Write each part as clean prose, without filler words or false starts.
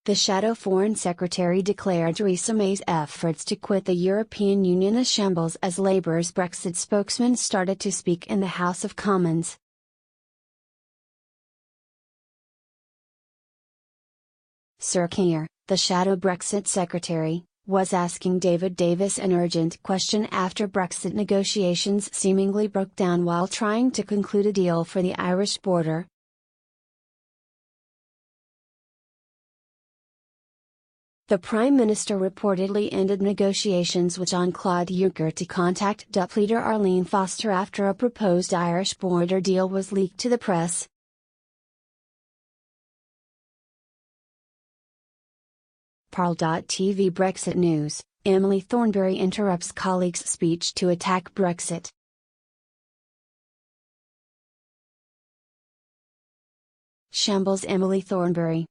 the Shadow Foreign Secretary declared Theresa May's efforts to quit the European Union a shambles as Labour's Brexit spokesman started to speak in the House of Commons. Sir Keir, the Shadow Brexit Secretary, was asking David Davis an urgent question after Brexit negotiations seemingly broke down while trying to conclude a deal for the Irish border. The Prime Minister reportedly ended negotiations with Jean-Claude Juncker to contact DUP leader Arlene Foster after a proposed Irish border deal was leaked to the press. PARL.TV Brexit News, Emily Thornberry interrupts colleague's speech to attack Brexit. Shambles Emily Thornberry.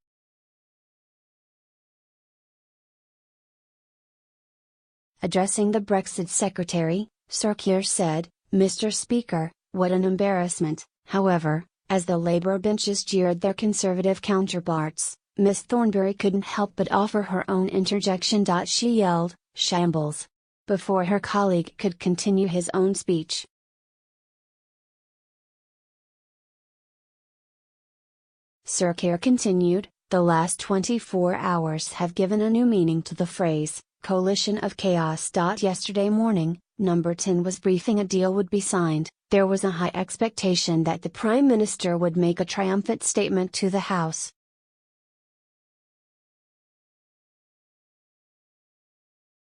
Addressing the Brexit Secretary, Sir Keir said, "Mr. Speaker, what an embarrassment." However, as the Labour benches jeered their Conservative counterparts, Miss Thornberry couldn't help but offer her own interjection. She yelled, "Shambles!" before her colleague could continue his own speech. Sir Keir continued, "The last 24 hours have given a new meaning to the phrase, coalition of chaos." Yesterday morning, Number 10 was briefing a deal would be signed. There was a high expectation that the Prime Minister would make a triumphant statement to the House.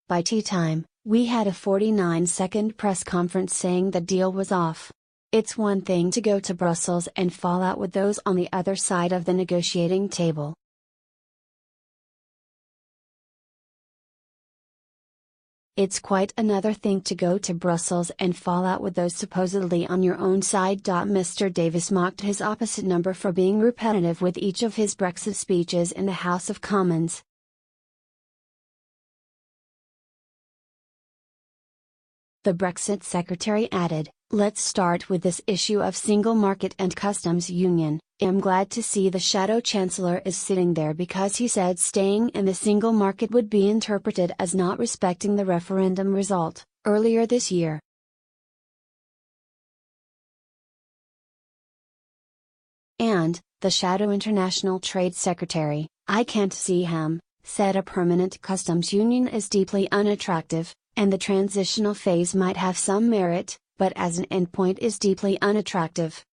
By tea time, we had a 49-second press conference saying the deal was off. It's one thing to go to Brussels and fall out with those on the other side of the negotiating table. It's quite another thing to go to Brussels and fall out with those supposedly on your own side. Mr. Davis mocked his opposite number for being repetitive with each of his Brexit speeches in the House of Commons. The Brexit Secretary added, "Let's start with this issue of single market and customs union. I'm glad to see the Shadow Chancellor is sitting there because he said staying in the single market would be interpreted as not respecting the referendum result, earlier this year." And, the Shadow International Trade Secretary, "I can't see him," said a permanent customs union is deeply unattractive, and the transitional phase might have some merit, but as an endpoint is deeply unattractive.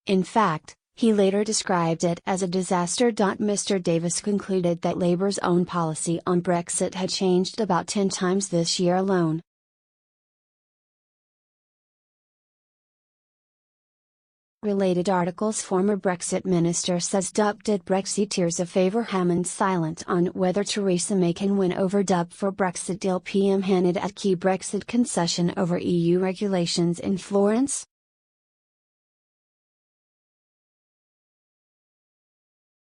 In fact, he later described it as a disaster. Mr. Davis concluded that Labour's own policy on Brexit had changed about 10 times this year alone. Related articles. Former Brexit minister says DUP did Brexiteers a favour. Hammond silent on whether Theresa May can win over DUP for Brexit deal. PM hinted at key Brexit concession over EU regulations in Florence.